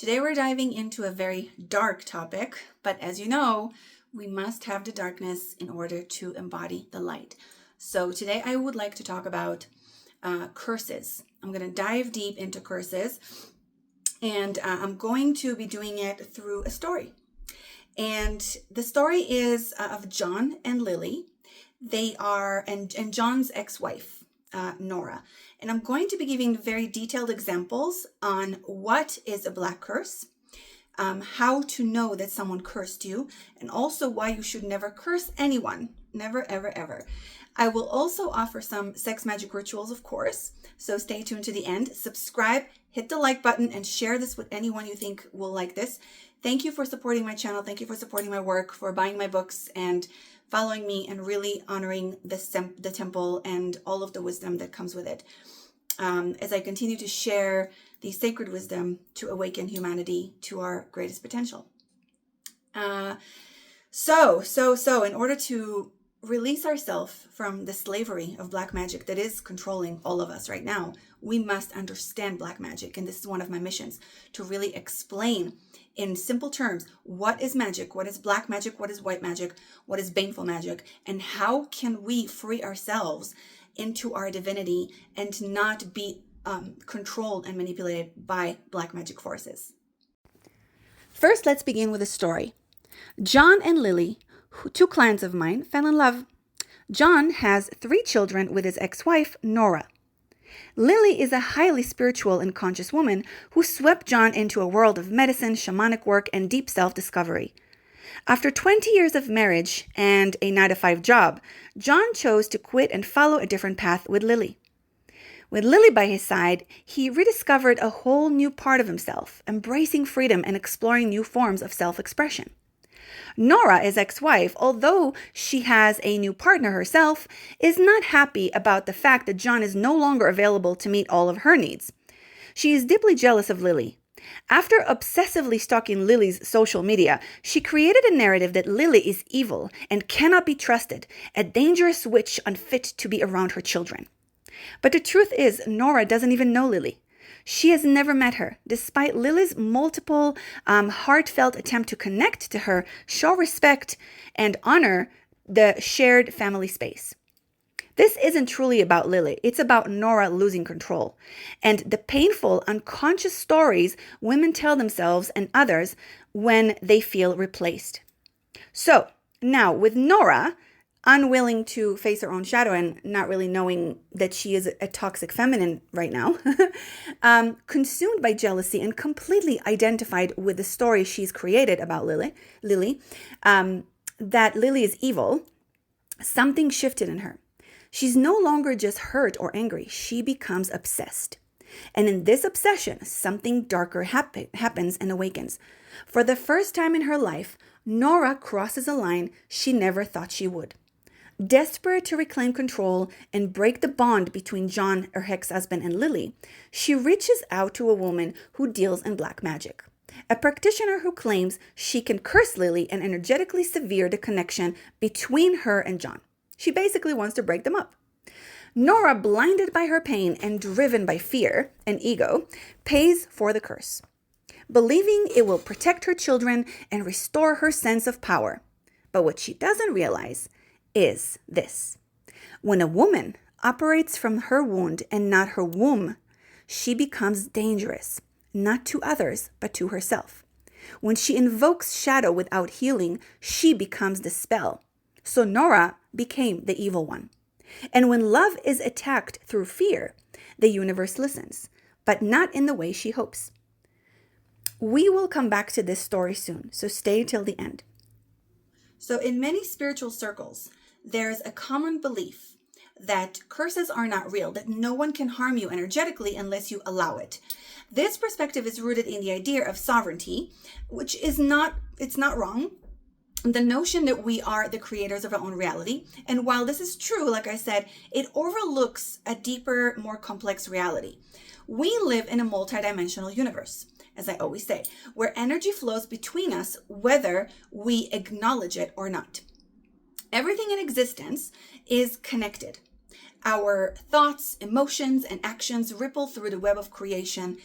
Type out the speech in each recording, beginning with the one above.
Today we're diving into a very dark topic, but as you know, we must have the darkness in order to embody the light. So today I would like to talk about curses. I'm going to dive deep into curses, and I'm going to be doing it through a story. And the story is of John and Lily. They are, and John's ex-wife, Nora. And I'm going to be giving very detailed examples on what is a black curse, how to know that someone cursed you, and also why you should never curse anyone. Never, ever, ever. I will also offer some sex magic rituals, of course. So stay tuned to the end. Subscribe, hit the like button, and share this with anyone you think will like this. Thank you for supporting my channel. Thank you for supporting my work, for buying my books and following me and really honoring the temple and all of the wisdom that comes with it. As I continue to share the sacred wisdom to awaken humanity to our greatest potential. So in order to release ourselves from the slavery of black magic that is controlling all of us right now, we must understand black magic. And this is one of my missions, to really explain in simple terms, what is magic, what is black magic, what is white magic, what is baneful magic, and how can we free ourselves into our divinity and not be controlled and manipulated by black magic forces. First, let's begin with a story. John and Lily, two clients of mine, fell in love. John has 3 children with his ex-wife, Nora. Lily is a highly spiritual and conscious woman who swept John into a world of medicine, shamanic work, and deep self-discovery. After 20 years of marriage and a 9-to-5 job, John chose to quit and follow a different path with Lily. With Lily by his side, he rediscovered a whole new part of himself, embracing freedom and exploring new forms of self-expression. Nora, his ex-wife, although she has a new partner herself, is not happy about the fact that John is no longer available to meet all of her needs. She is deeply jealous of Lily. After obsessively stalking Lily's social media, she created a narrative that Lily is evil and cannot be trusted, a dangerous witch unfit to be around her children. But the truth is, Nora doesn't even know Lily. She has never met her, despite Lily's multiple heartfelt attempt to connect to her, show respect, and honor the shared family space. This isn't truly about Lily. It's about Nora losing control and the painful, unconscious stories women tell themselves and others when they feel replaced. So now with Nora, unwilling to face her own shadow and not really knowing that she is a toxic feminine right now, consumed by jealousy and completely identified with the story she's created about Lily, that Lily is evil, something shifted in her. She's no longer just hurt or angry. She becomes obsessed. And in this obsession, something darker happens and awakens. For the first time in her life, Nora crosses a line she never thought she would. Desperate to reclaim control and break the bond between John, her ex-husband, and Lily, she reaches out to a woman who deals in black magic. A practitioner who claims she can curse Lily and energetically sever the connection between her and John. She basically wants to break them up. Nora, blinded by her pain and driven by fear and ego, pays for the curse, believing it will protect her children and restore her sense of power. But what she doesn't realize is this. When a woman operates from her wound and not her womb, she becomes dangerous, not to others, but to herself. When she invokes shadow without healing, she becomes the spell. So Nora became the evil one. And when love is attacked through fear, the universe listens, but not in the way she hopes. We will come back to this story soon, so stay till the end. So in many spiritual circles, there's a common belief that curses are not real, that no one can harm you energetically unless you allow it. This perspective is rooted in the idea of sovereignty, which is not wrong. The notion that we are the creators of our own reality. And while this is true, like I said, it overlooks a deeper, more complex reality. We live in a multidimensional universe, as I always say, where energy flows between us, whether we acknowledge it or not. Everything in existence is connected. Our thoughts, emotions, and actions ripple through the web of creation,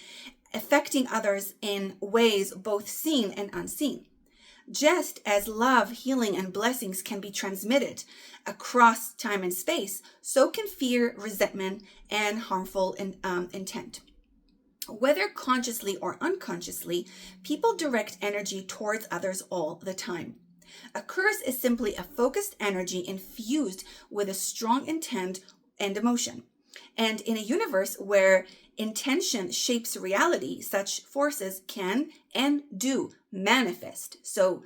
affecting others in ways both seen and unseen. Just as love, healing, and blessings can be transmitted across time and space, so can fear, resentment, and harmful intent. Whether consciously or unconsciously, people direct energy towards others all the time. A curse is simply a focused energy infused with a strong intent and emotion. And in a universe where intention shapes reality, such forces can and do manifest. So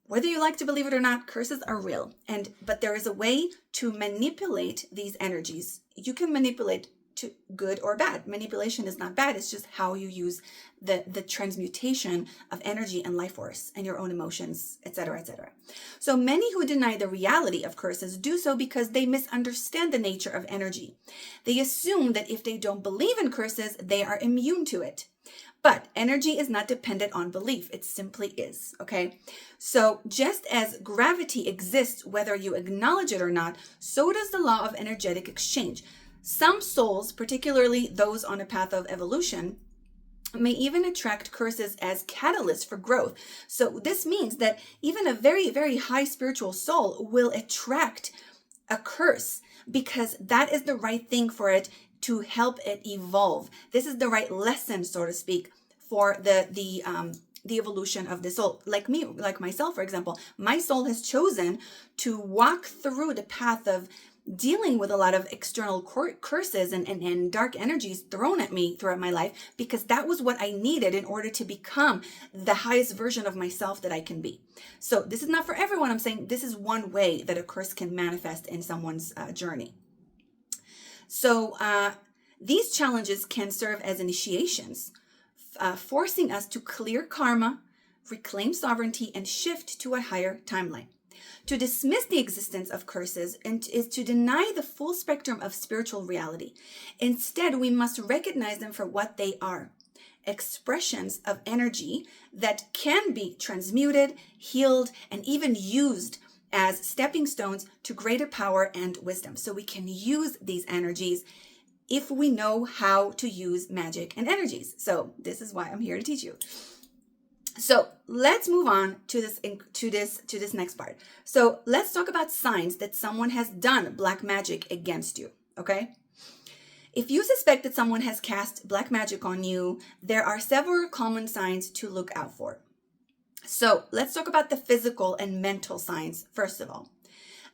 whether you like to believe it or not, curses are real. But there is a way to manipulate these energies. You can manipulate to good or bad. Manipulation is not bad. It's just how you use the transmutation of energy and life force and your own emotions, etc., etc. So many who deny the reality of curses do so because they misunderstand the nature of energy. They assume that if they don't believe in curses, they are immune to it. But energy is not dependent on belief. It simply is, okay? So just as gravity exists whether you acknowledge it or not, so does the law of energetic exchange. Some souls, particularly those on a path of evolution, may even attract curses as catalysts for growth. So this means that even a very, very high spiritual soul will attract a curse because that is the right thing for it to help it evolve. This is the right lesson, so to speak, for the evolution of the soul. Like me, like myself, for example, my soul has chosen to walk through the path of dealing with a lot of external curses and dark energies thrown at me throughout my life, because that was what I needed in order to become the highest version of myself that I can be. So this is not for everyone. I'm saying this is one way that a curse can manifest in someone's journey. So these challenges can serve as initiations, forcing us to clear karma, reclaim sovereignty, and shift to a higher timeline. To dismiss the existence of curses is to deny the full spectrum of spiritual reality. Instead, we must recognize them for what they are: expressions of energy that can be transmuted, healed, and even used as stepping stones to greater power and wisdom. So we can use these energies if we know how to use magic and energies. So this is why I'm here to teach you. So let's move on to this next part. So let's talk about signs that someone has done black magic against you, okay? If you suspect that someone has cast black magic on you, there are several common signs to look out for. So let's talk about the physical and mental signs first of all.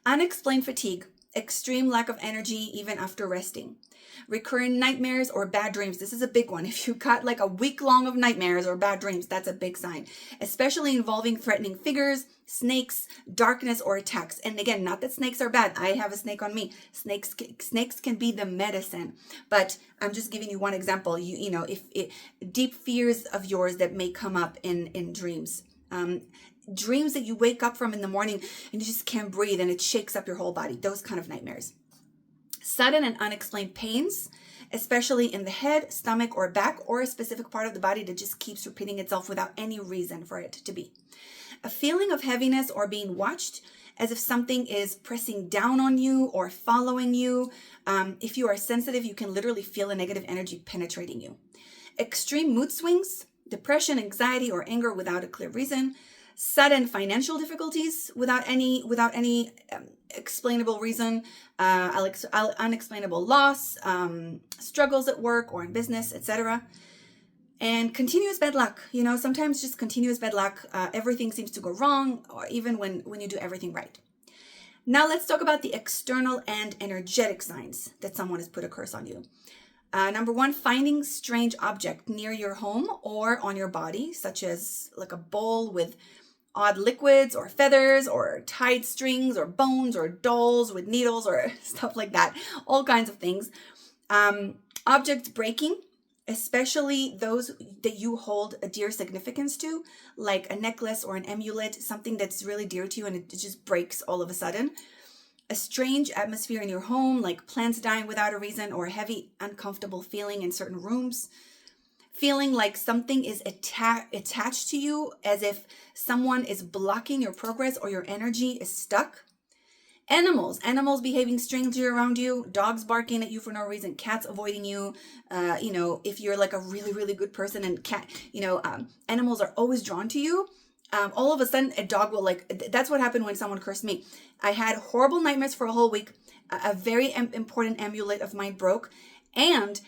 Unexplained fatigue, extreme lack of energy even after resting. Recurrent nightmares or bad dreams. This is a big one. If you got like a week long of nightmares or bad dreams, that's a big sign, especially involving threatening figures, snakes, darkness, or attacks. And again, not that snakes are bad. I have a snake on me. Snakes can be the medicine, but I'm just giving you one example. You know, if deep fears of yours that may come up in dreams. Dreams that you wake up from in the morning and you just can't breathe and it shakes up your whole body. Those kind of nightmares. Sudden and unexplained pains, especially in the head, stomach, or back, or a specific part of the body that just keeps repeating itself without any reason for it to be. A feeling of heaviness or being watched, as if something is pressing down on you or following you. If you are sensitive, you can literally feel a negative energy penetrating you. Extreme mood swings, depression, anxiety, or anger without a clear reason. Sudden financial difficulties without any explainable reason, unexplainable loss, struggles at work or in business, etc. And continuous bad luck. You know, sometimes just continuous bad luck. Everything seems to go wrong, or even when you do everything right. Now let's talk about the external and energetic signs that someone has put a curse on you. Number one, finding strange object near your home or on your body, such as like a bowl with odd liquids or feathers or tied strings or bones or dolls with needles or stuff like that. All kinds of things. Objects breaking, especially those that you hold a dear significance to, like a necklace or an amulet, something that's really dear to you and it just breaks all of a sudden. A strange atmosphere in your home, like plants dying without a reason, or a heavy, uncomfortable feeling in certain rooms. Feeling like something is attached to you, as if someone is blocking your progress or your energy is stuck. Animals behaving strangely around you, dogs barking at you for no reason, cats avoiding you. If you're like a really, really good person and animals are always drawn to you. All of a sudden a dog will that's what happened when someone cursed me. I had horrible nightmares for a whole week. A very important amulet of mine broke, and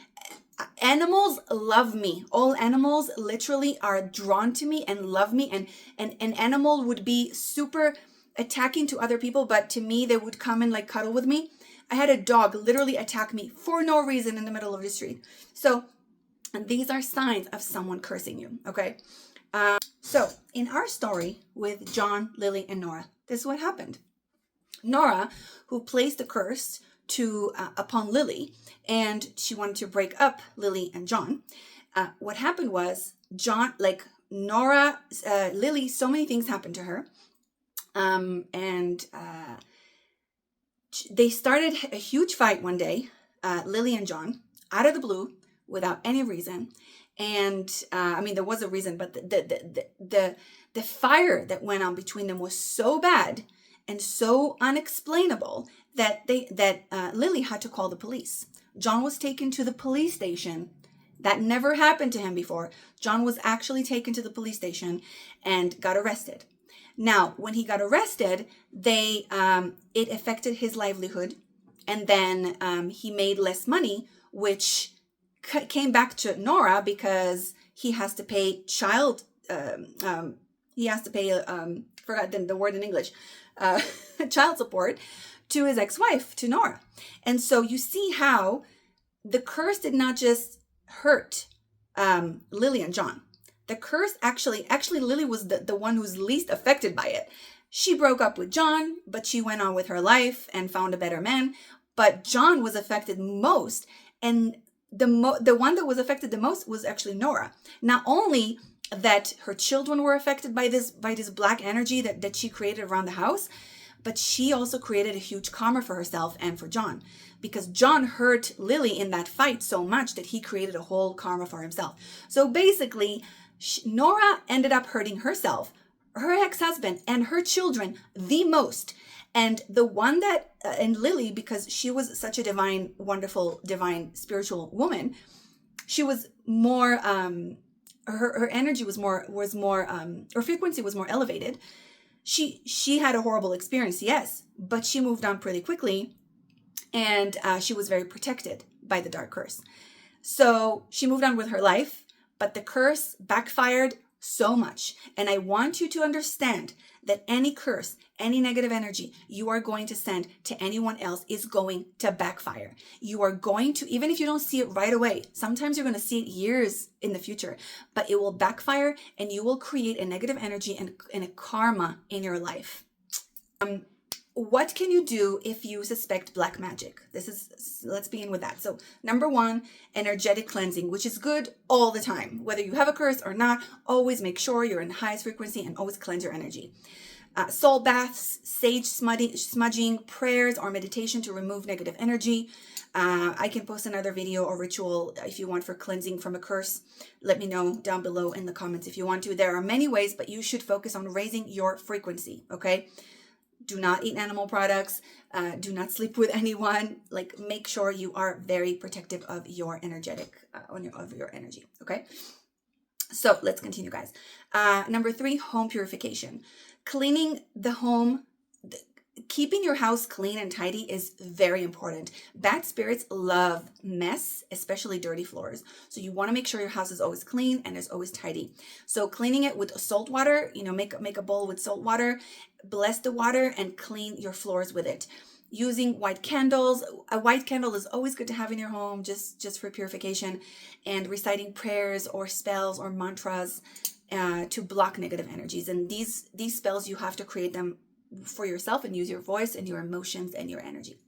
animals love me. All animals literally are drawn to me and love me, and an animal would be super attacking to other people, but to me they would come and like cuddle with me. I had a dog literally attack me for no reason in the middle of the street. So these are signs of someone cursing you, okay? So in our story with John, Lily, and Nora, this is what happened. Nora, who placed the curse upon Lily, and she wanted to break up Lily and John. What happened was Nora, Lily, so many things happened to her. They started a huge fight one day, Lily and John, out of the blue, without any reason. And there was a reason, but the fire that went on between them was so bad and so unexplainable that Lily had to call the police. John was taken to the police station. That never happened to him before. John was actually taken to the police station and got arrested. Now, when he got arrested, it affected his livelihood, and then he made less money, which came back to Nora because he has to pay forgot the word in English, child support to his ex-wife, to Nora. And so you see how the curse did not just hurt Lily and John. The curse actually Lily was the one who's least affected by it. She broke up with John, but she went on with her life and found a better man. But John was affected most, and the one that was affected the most was actually Nora. Not only that her children were affected by this black energy that she created around the house, but she also created a huge karma for herself and for John, because John hurt Lily in that fight so much that he created a whole karma for himself. So basically, Nora ended up hurting herself, her ex-husband, and her children the most. And the one and Lily, because she was such a divine, wonderful, divine, spiritual woman, she was more, her energy was more, her frequency was more elevated. She had a horrible experience, yes, but she moved on pretty quickly, and she was very protected by the dark curse. So she moved on with her life, but the curse backfired so much. And I want you to understand that any curse, any negative energy you are going to send to anyone else is going to backfire. You are going to, even if you don't see it right away, sometimes you're going to see it years in the future, but it will backfire, and you will create a negative energy and a karma in your life. What can you do if you suspect black magic? Let's begin with that. So number one, energetic cleansing, which is good all the time. Whether you have a curse or not, always make sure you're in the highest frequency and always cleanse your energy. Salt baths, sage smudging, prayers or meditation to remove negative energy. I can post another video or ritual if you want for cleansing from a curse. Let me know down below in the comments if you want to. There are many ways, but you should focus on raising your frequency, okay? Do not eat animal products. Do not sleep with anyone. Make sure you are very protective of your of your energy. Okay. So let's continue, guys. Number 3, home purification. Cleaning the home. Keeping your house clean and tidy is very important. Bad spirits love mess, especially dirty floors. So you want to make sure your house is always clean and is always tidy. So cleaning it with salt water, make a bowl with salt water, bless the water and clean your floors with it. Using white candles. A white candle is always good to have in your home just for purification, and reciting prayers or spells or mantras to block negative energies. And these spells, you have to create them for yourself and use your voice and your emotions and your energy.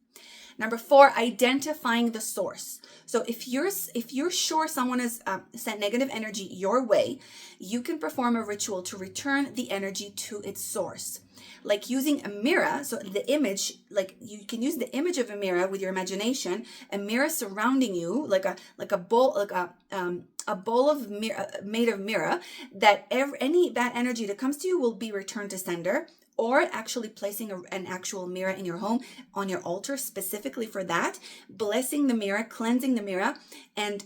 Number 4, identifying the source. So if you're sure someone has sent negative energy your way, you can perform a ritual to return the energy to its source. Like using a mirror, so the image, you can use the image of a mirror with your imagination, a mirror surrounding you, like a bowl, a bowl of mirror made of mirror, that any bad energy that comes to you will be returned to sender. or actually placing an actual mirror in your home on your altar specifically for that, blessing the mirror, cleansing the mirror, and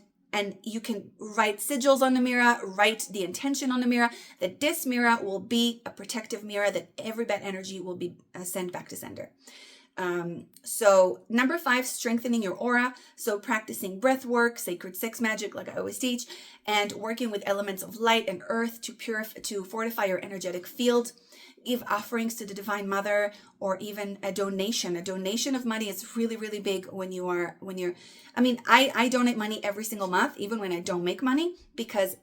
you can write sigils on the mirror, write the intention on the mirror, that this mirror will be a protective mirror, that every bad energy will be sent back to sender. So number 5, strengthening your aura. So practicing breath work, sacred sex magic, like I always teach, and working with elements of light and earth to fortify your energetic field. Give offerings to the Divine Mother, or even a donation. A donation of money is really, really big I donate money every single month, even when I don't make money, because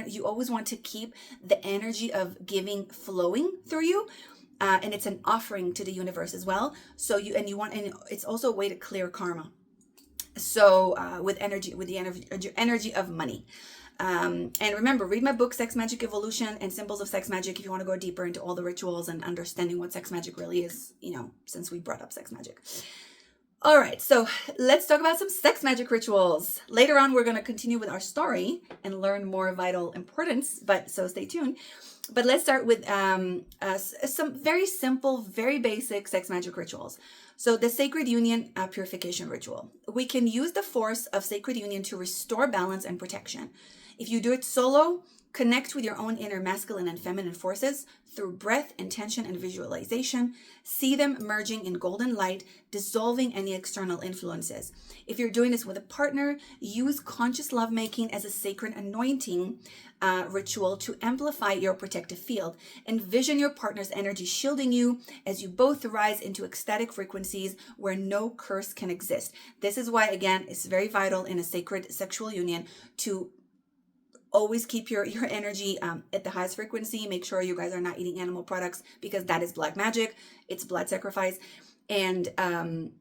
you always want to keep the energy of giving flowing through you. And it's an offering to the universe as well. So and it's also a way to clear karma. So with the energy of money. And remember, read my book, Sex Magic Evolution and Symbols of Sex Magic, if you want to go deeper into all the rituals and understanding what sex magic really is, since we brought up sex magic. All right, so let's talk about some sex magic rituals. Later on, we're going to continue with our story and learn more vital importance, so stay tuned. But let's start with some very simple, very basic sex magic rituals. So the Sacred Union Purification Ritual. We can use the force of Sacred Union to restore balance and protection. If you do it solo, connect with your own inner masculine and feminine forces through breath, intention, and visualization. See them merging in golden light, dissolving any external influences. If you're doing this with a partner, use conscious lovemaking as a sacred anointing ritual to amplify your protective field. Envision your partner's energy shielding you as you both rise into ecstatic frequencies where no curse can exist. This is why, again, it's very vital in a sacred sexual union to always keep your energy at the highest frequency. Make sure you guys are not eating animal products, because that is black magic. It's blood sacrifice. And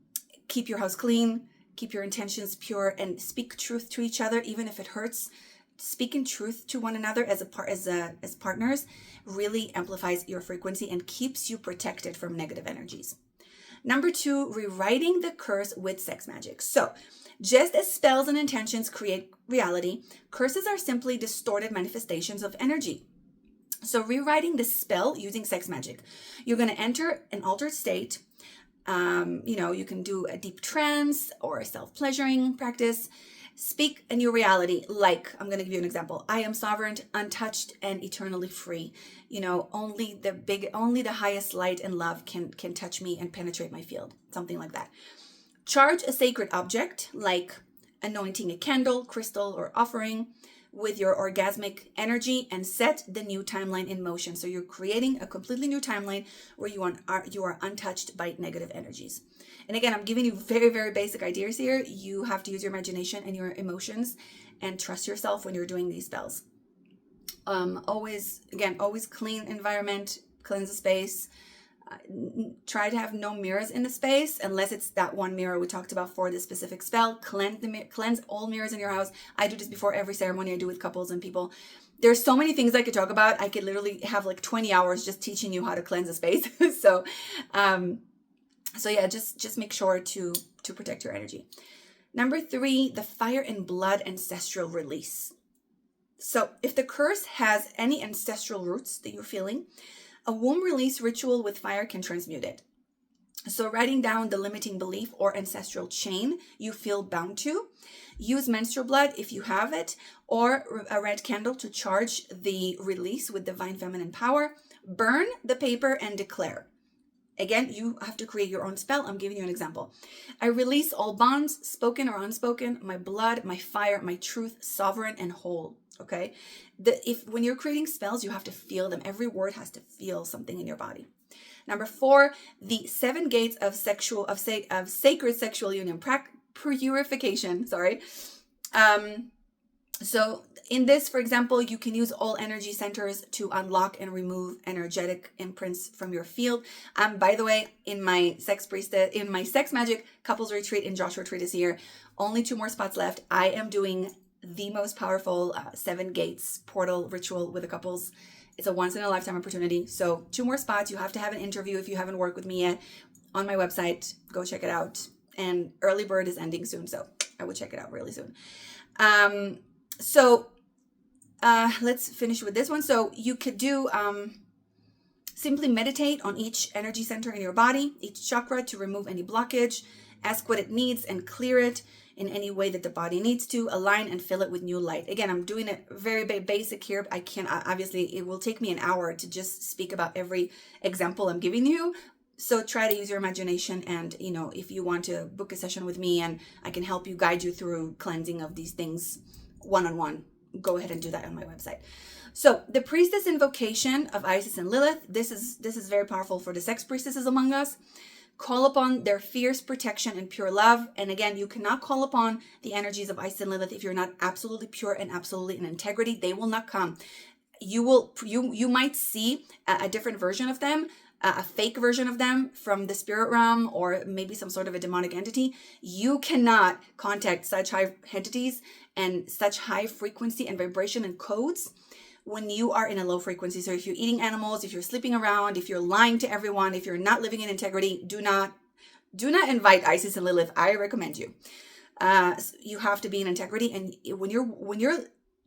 keep your house clean, keep your intentions pure, and speak truth to each other, even if it hurts. Speaking truth to one another as partners really amplifies your frequency and keeps you protected from negative energies. Number 2, rewriting the curse with sex magic. So, just as spells and intentions create reality, curses are simply distorted manifestations of energy. So rewriting the spell using sex magic, you're going to enter an altered state. You can do a deep trance or a self-pleasuring practice. Speak a new reality. Like, I'm going to give you an example. I am sovereign, untouched, and eternally free. Only the highest light and love can touch me and penetrate my field. Something like that. Charge a sacred object, like anointing a candle, crystal, or offering, with your orgasmic energy, and set the new timeline in motion. So you're creating a completely new timeline where you are untouched by negative energies. And again, I'm giving you very, very basic ideas here. You have to use your imagination and your emotions and trust yourself when you're doing these spells. Always clean environment, cleanse the space. Try to have no mirrors in the space unless it's that one mirror we talked about for this specific spell. Cleanse all mirrors in your house. I do this before every ceremony I do with couples and people. There's so many things I could talk about. I could literally have like 20 hours just teaching you how to cleanse a space. So yeah, just make sure to protect your energy. Number 3, the fire and blood ancestral release. So if the curse has any ancestral roots that you're feeling, a womb release ritual with fire can transmute it. So writing down the limiting belief or ancestral chain you feel bound to. Use menstrual blood if you have it, or a red candle to charge the release with divine feminine power. Burn the paper and declare. Again, you have to create your own spell. I'm giving you an example. I release all bonds, spoken or unspoken, my blood, my fire, my truth, sovereign and whole. Okay? When you're creating spells, you have to feel them. Every word has to feel something in your body. Number 4, the 7 gates of sacred sexual union purification. So in this, for example, you can use all energy centers to unlock and remove energetic imprints from your field. By the way, in my Sex Magic Couples Retreat in Joshua Tree this year, only 2 more spots left. I am doing the most powerful 7 gates portal ritual with the couples. It's a once in a lifetime opportunity. So 2 more spots. You have to have an interview if you haven't worked with me yet on my website. Go check it out. And early bird is ending soon, so I will check it out really soon. Let's finish with this one. So you could do Simply meditate on each energy center in your body, each chakra, to remove any blockage. Ask what it needs and clear it in any way that the body needs to. Align and fill it with new light. Again, I'm doing it very basic here. I can't, obviously, it will take me an hour to just speak about every example I'm giving you. So try to use your imagination, and if you want to book a session with me and I can help you, guide you through cleansing of these things one-on-one, go ahead and do that on my website. So the priestess invocation of Isis and Lilith, this is very powerful for the sex priestesses among us. Call upon their fierce protection and pure love. And again, you cannot call upon the energies of Isis and Lilith if you're not absolutely pure and absolutely in integrity. They will not come. You might see a different version of them, a fake version of them from the spirit realm, or maybe some sort of a demonic entity. You cannot contact such high entities and such high frequency and vibration and codes when you are in a low frequency. So if you're eating animals, if you're sleeping around, if you're lying to everyone, if you're not living in integrity, do not invite Isis and Lilith. I recommend you. You have to be in integrity, and when you're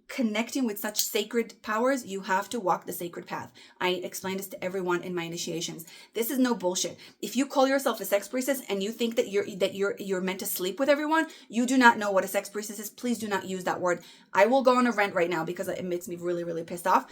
connecting with such sacred powers, you have to walk the sacred path. I explain this to everyone in my initiations. This is no bullshit. If you call yourself a sex priestess and you think that you're meant to sleep with everyone, you do not know what a sex priestess is. Please do not use that word. I will go on a rant right now because it makes me really pissed off.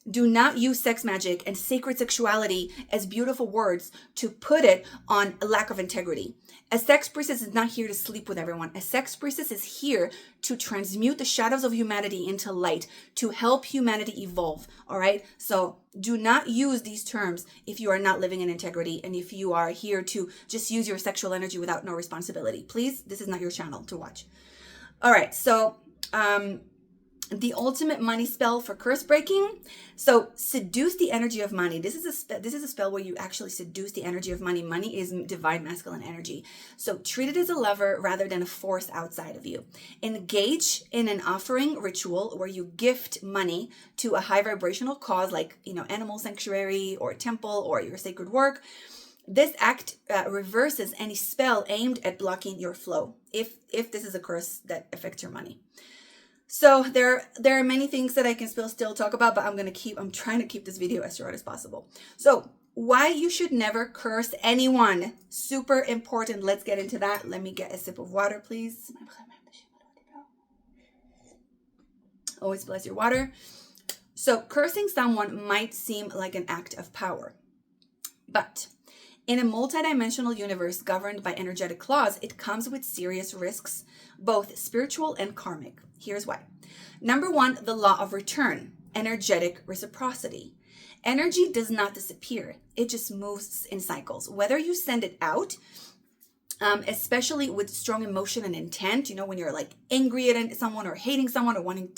Do not use sex magic and sacred sexuality as beautiful words to put it on a lack of integrity. A sex priestess is not here to sleep with everyone. A sex priestess is here to transmute the shadows of humanity into light, to help humanity evolve. All right. So do not use these terms if you are not living in integrity, and if you are here to just use your sexual energy without no responsibility. Please, this is not your channel to watch. All right. So, the ultimate money spell for curse breaking. So seduce the energy of money. This is a spell where you actually seduce the energy of money. Money is divine masculine energy. So treat it as a lover rather than a force outside of you. Engage in an offering ritual where you gift money to a high vibrational cause, like animal sanctuary or temple or your sacred work. This act reverses any spell aimed at blocking your flow, if this is a curse that affects your money. So there are many things that I can still talk about, but I'm trying to keep this video as short as possible. So why you should never curse anyone. Super important. Let's get into that. Let me get a sip of water, please. Always bless your water. So cursing someone might seem like an act of power, but in a multidimensional universe governed by energetic laws, it comes with serious risks, both spiritual and karmic. Here's why. Number one, the law of return, energetic reciprocity. Energy does not disappear. It just moves in cycles. Whether you send it out, especially with strong emotion and intent, when you're like angry at someone or hating someone or wanting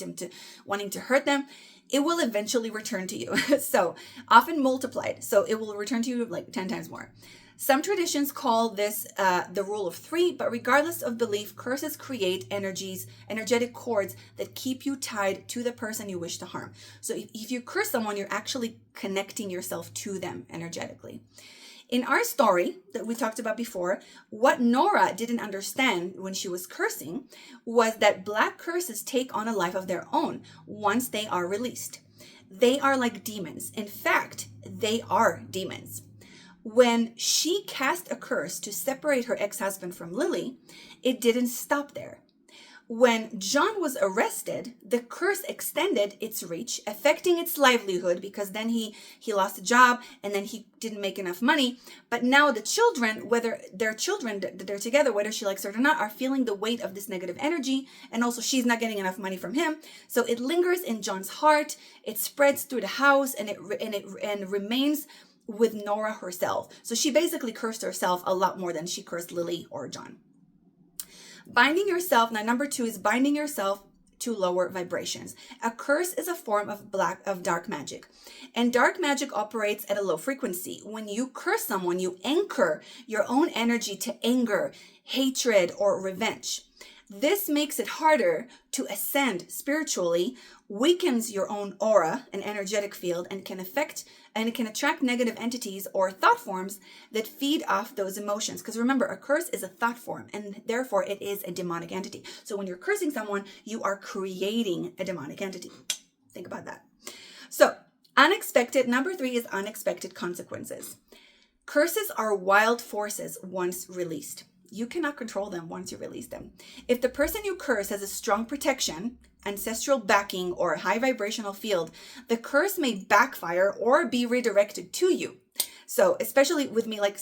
to hurt them, it will eventually return to you. So often multiplied. So it will return to you like 10 times more. Some traditions call this the rule of 3, but regardless of belief, curses create energetic cords that keep you tied to the person you wish to harm. So if you curse someone, you're actually connecting yourself to them energetically. In our story that we talked about before, what Nora didn't understand when she was cursing was that black curses take on a life of their own once they are released. They are like demons. In fact, they are demons. When she cast a curse to separate her ex-husband from Lily, it didn't stop there. When John was arrested, the curse extended its reach, affecting its livelihood, because then he lost a job and then he didn't make enough money. But now the children, whether they're together, whether she likes it or not, are feeling the weight of this negative energy. And also she's not getting enough money from him. So it lingers in John's heart. It spreads through the house and it remains with Nora herself. So she basically cursed herself a lot more than she cursed Lily or John. Binding yourself, now number 2 is binding yourself to lower vibrations. A curse is a form of dark magic. And dark magic operates at a low frequency. When you curse someone, you anchor your own energy to anger, hatred, or revenge. This makes it harder to ascend spiritually, weakens your own aura, an energetic field, and it can attract negative entities or thought forms that feed off those emotions. Because remember, a curse is a thought form, and therefore it is a demonic entity. So when you're cursing someone, you are creating a demonic entity. Think about that. So Number 3 is unexpected consequences. Curses are wild forces once released. You cannot control them once you release them. If the person you curse has a strong protection, ancestral backing, or high vibrational field, the curse may backfire or be redirected to you. So especially with me, like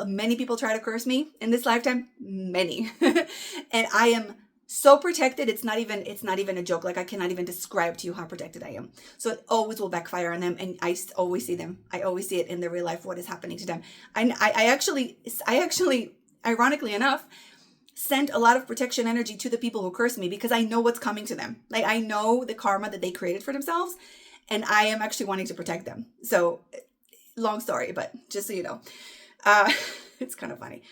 many people try to curse me in this lifetime, many. And I am so protected, it's not even a joke. Like I cannot even describe to you how protected I am. So it always will backfire on them, and I always see them. I always see it in their real life, what is happening to them. I actually, ironically enough, send a lot of protection energy to the people who curse me because I know what's coming to them. Like I know the karma that they created for themselves, and I am actually wanting to protect them. So long story, but just so you know, it's kind of funny.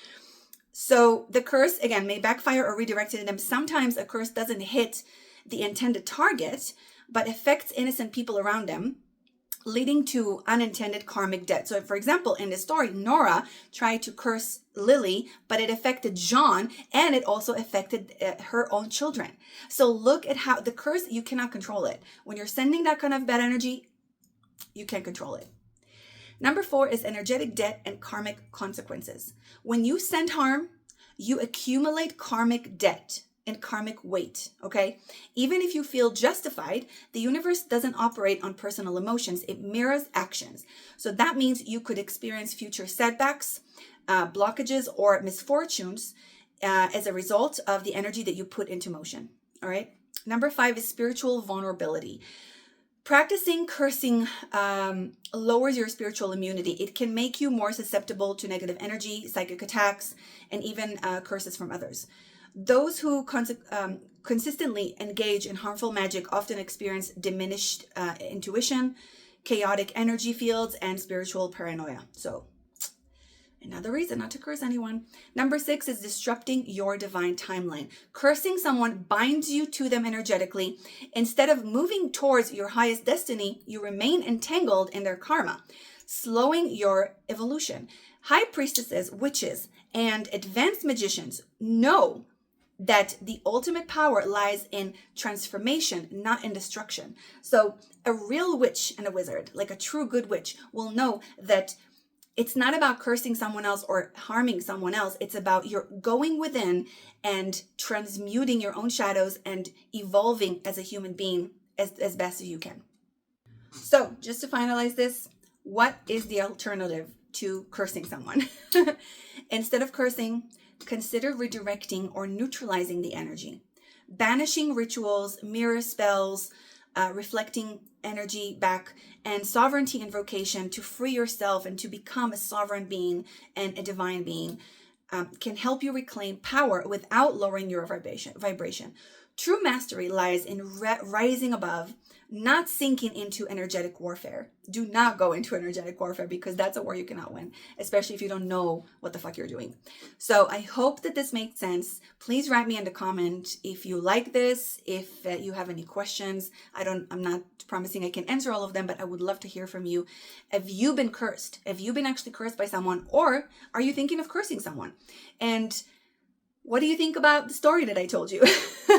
So the curse, again, may backfire or redirect to them. Sometimes a curse doesn't hit the intended target, but affects innocent people around them, leading to unintended karmic debt. So for example, in this story, Nora tried to curse Lily, but it affected John, and it also affected her own children. So look at how the curse, you cannot control it. When you're sending that kind of bad energy, you can't control it. Number 4 is energetic debt and karmic consequences. When you send harm, you accumulate karmic debt and karmic weight, okay? Even if you feel justified, the universe doesn't operate on personal emotions. It mirrors actions. So that means you could experience future setbacks, blockages, or misfortunes as a result of the energy that you put into motion, all right? Number 5 is spiritual vulnerability. Practicing cursing lowers your spiritual immunity. It can make you more susceptible to negative energy, psychic attacks, and even curses from others. Those who consistently engage in harmful magic often experience diminished intuition, chaotic energy fields, and spiritual paranoia. So another reason not to curse anyone. Number 6 is disrupting your divine timeline. Cursing someone binds you to them energetically. Instead of moving towards your highest destiny, you remain entangled in their karma, slowing your evolution. High priestesses, witches, and advanced magicians know that the ultimate power lies in transformation, not in destruction. So a real witch and a wizard, like a true good witch, will know that it's not about cursing someone else or harming someone else. It's about you're going within and transmuting your own shadows and evolving as a human being as best as you can. So just to finalize this, what is the alternative to cursing someone? Instead of cursing, consider redirecting or neutralizing the energy. Banishing rituals, mirror spells, reflecting energy back, and sovereignty invocation to free yourself and to become a sovereign being and a divine being can help you reclaim power without lowering your vibration. True mastery lies in rising above, not sinking into energetic warfare. Do not go into energetic warfare because that's a war you cannot win, especially if you don't know what the fuck you're doing. So I hope that this makes sense. Please write me in the comment if you like this, if you have any questions. I'm not promising I can answer all of them, but I would love to hear from you. Have you been cursed? Have you been actually cursed by someone, or are you thinking of cursing someone? And what do you think about the story that I told you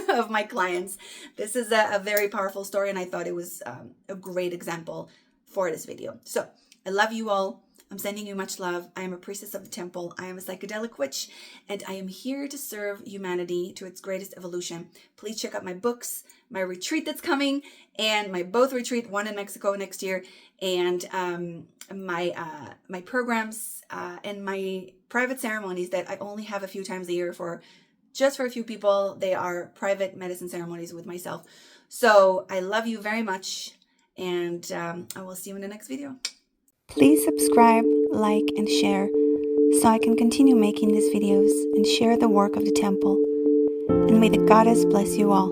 of my clients? This is a very powerful story, and I thought it was a great example for this video. So I love you all. I'm sending you much love. I am a priestess of the temple. I am a psychedelic witch, and I am here to serve humanity to its greatest evolution. Please check out my books, my retreat that's coming, and my both retreat, one in Mexico next year, and my programs and my private ceremonies that I only have a few times a year for a few people. They are private medicine ceremonies with myself. So I love you very much, and I will see you in the next video. Please subscribe, like, and share so I can continue making these videos and share the work of the temple. And may the goddess bless you all.